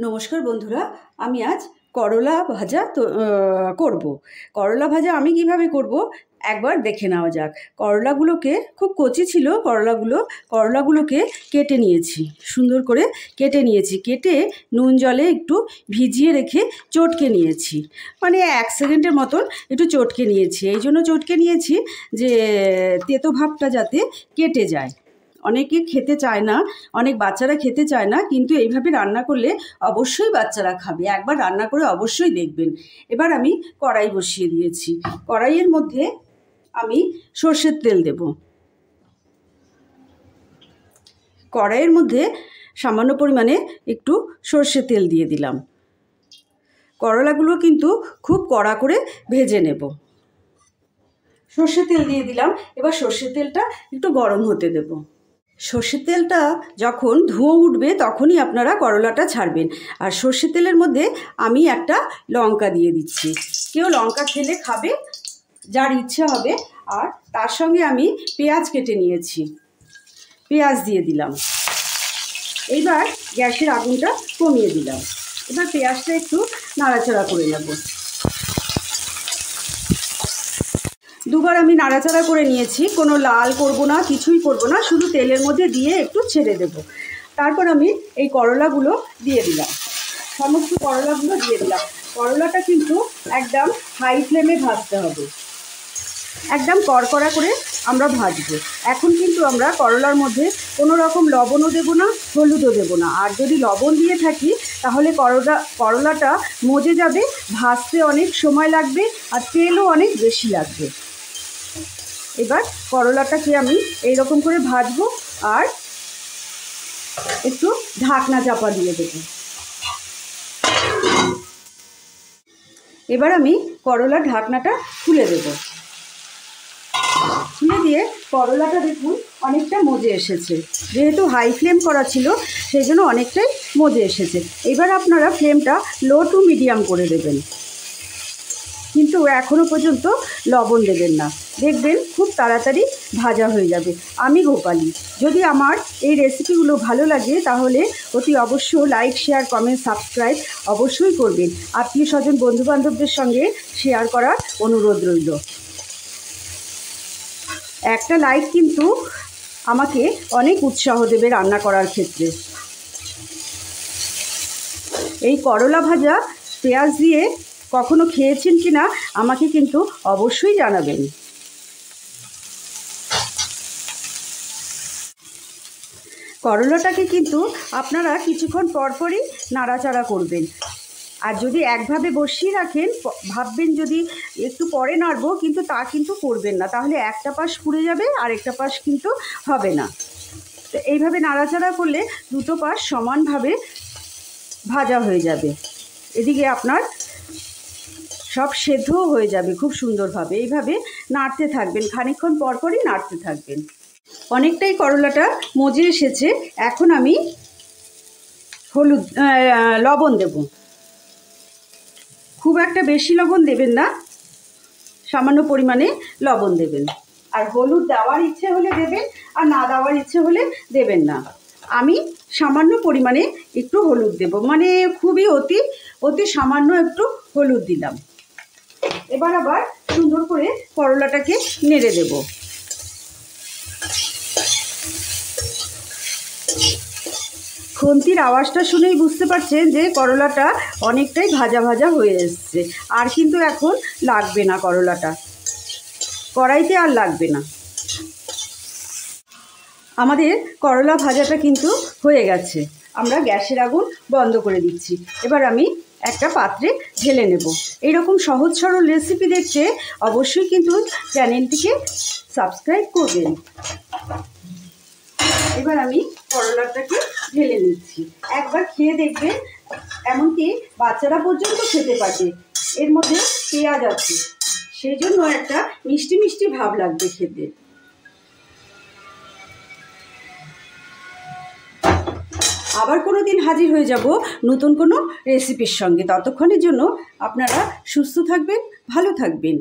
নমস্কার বন্ধুরা, আমি আজ করলা ভাজা করব। করলা ভাজা আমি কিভাবে করব একবার দেখে নেওয়া যাক। করলাগুলোকে খুব কচি ছিল, করলাগুলোকে কেটে নিয়েছি, সুন্দর করে কেটে নিয়েছি। কেটে নুন জলে একটু ভিজিয়ে রেখে চটকে নিয়েছি, মানে 1 সেকেন্ডের মতন একটু চটকে নিয়েছি। এই জন্য চটকে নিয়েছি যে তেতো ভাবটা যাতে কেটে যায়। অনেকে খেতে চায় না, অনেক বাচ্চারা খেতে চায় না, কিন্তু এইভাবে রান্না করলে অবশ্যই বাচ্চারা খাবে। একবার রান্না করে অবশ্যই দেখবেন। এবার আমি কড়াই বসিয়ে দিয়েছি। কড়াইয়ের মধ্যে আমি সর্ষের তেল দেব। কড়াইয়ের মধ্যে সামান্য পরিমাণে একটু সর্ষের তেল দিয়ে দিলাম। করলাগুলো কিন্তু খুব কড়া করে ভেজে নেব। সর্ষের তেল দিয়ে দিলাম। এবার সর্ষের তেলটা একটু গরম হতে দেব। সর্ষের তেলটা যখন ধোঁয়া উঠবে তখনই আপনারা করলাটা ছাড়বেন। আর সর্ষের তেলের মধ্যে আমি একটা লঙ্কা দিয়ে দিচ্ছি। কেউ লঙ্কা খেলে খাবে, যার ইচ্ছা হবে। আর তার সঙ্গে আমি পেঁয়াজ কেটে নিয়েছি, পেঁয়াজ দিয়ে দিলাম। এইবার গ্যাসের আগুনটা কমিয়ে দিলাম। এবার পেঁয়াজটা একটু নাড়াচাড়া করে নেব। দুবার আমি নাড়াচাড়া করে নিয়েছি, কোনো লাল করব না, কিছুই করব না, শুধু তেলের মধ্যে দিয়ে একটু ছেড়ে দেব। তারপর আমি এই করলাগুলো দিয়ে দিলাম, সমস্ত করলাগুলো দিয়ে দিলাম। করলাটা কিন্তু একদম হাই ফ্লেমে ভাজতে হবে, একদম কড়কড়া করে আমরা ভাজবো। এখন কিন্তু আমরা করলার মধ্যে কোনো রকম লবণও দেবো না, হলুদও দেবো না। আর যদি লবণ দিয়ে থাকি তাহলে করলাটা মজে যাবে, ভাজতে অনেক সময় লাগবে, আর তেলও অনেক বেশি লাগবে। এবার করলাটাকে আমি এইরকম করে ভাজবো আর একটু ঢাকনা চাপা দিয়ে দেবো। এবার আমি করলার ঢাকনাটা খুলে দেব। খুলে দিয়ে করলাটা দেখুন অনেকটা মজে এসেছে। যেহেতু হাই ফ্লেম করা ছিল সেই জন্য অনেকটাই মজে এসেছে। এবার আপনারা ফ্লেমটা লো টু মিডিয়াম করে দেবেন, কিন্তু এখনও পর্যন্ত লবণ দেবেন না। দেখবেন খুব তাড়াতাড়ি ভাজা হয়ে যাবে। আমি গোপালী। যদি আমার এই রেসিপিগুলো ভালো লাগে তাহলে অতি অবশ্য লাইক, শেয়ার, কমেন্ট, সাবস্ক্রাইব অবশ্যই করবেন। আত্মীয় স্বজন, বন্ধুবান্ধবদের সঙ্গে শেয়ার করার অনুরোধ রইল। একটা লাইক কিন্তু আমাকে অনেক উৎসাহ দেবে রান্না করার ক্ষেত্রে। এই করলা ভাজা পেঁয়াজ দিয়ে কখনো খেয়েছেন কি না আমাকে কিন্তু অবশ্যই জানাবেন। করলাটাকে কিন্তু আপনারা কিছুক্ষণ পরপরই নাড়াচাড়া করবেন। আর যদি একভাবে বসিয়ে রাখেন, ভাববেন যদি একটু পরে নাড়বো, কিন্তু তা কিন্তু করবেন না, তাহলে একটা পাশ পুড়ে যাবে আর একটা পাশ কিন্তু হবে না। তো এইভাবে নাড়াচাড়া করলে দুটো পাশ সমানভাবে ভাজা হয়ে যাবে। এদিকে আপনার সব সেদ্ধও হয়ে যাবে খুব সুন্দরভাবে। এইভাবে নাড়তে থাকবেন, খানিকক্ষণ পরপরই নাড়তে থাকবেন। অনেকটাই করলাটা মজে এসেছে। এখন আমি লবণ দেব। খুব একটা বেশি লবণ দেবেন না, সামান্য পরিমাণে লবণ দেবেন। আর হলুদ দেওয়ার ইচ্ছে হলে দেবেন, আর না দেওয়ার ইচ্ছে হলে দেবেন না। আমি সামান্য পরিমাণে একটু হলুদ দেব, মানে খুবই অতি সামান্য একটু হলুদ দিলাম। এবার আবার সুন্দর করে করলাটাকে নেড়ে দেব। খুন্তির আওয়াজটা শুনেই বুঝতে পারছেন যে করলাটা অনেকটাই ভাজা ভাজা হয়ে এসছে। আর কিন্তু এখন লাগবে না, করলাটা কড়াইতে আর লাগবে না। আমাদের করলা ভাজাটা কিন্তু হয়ে গেছে। আমরা গ্যাসের আগুন বন্ধ করে দিচ্ছি। এবার আমি একটা পাত্রে ঢেলে নেব। এইরকম সহজ সরল রেসিপি দেখতে অবশ্যই কিন্তু চ্যানেলটিকে সাবস্ক্রাইব করবেন। এবার আমি করলাটাকে ঢেলে নিচ্ছি। একবার খেয়ে দেখবেন, এমনকি বাচ্চারা পর্যন্ত খেতে পারবে। এর মধ্যে পেঁয়াজ আছে, সেই জন্য একটা মিষ্টি মিষ্টি ভাব লাগবে খেতে। আবার কোনো দিন হাজির হয়ে যাব নতুন কোনো রেসিপির সঙ্গে। ততক্ষণের জন্য আপনারা সুস্থ থাকবেন, ভালো থাকবেন।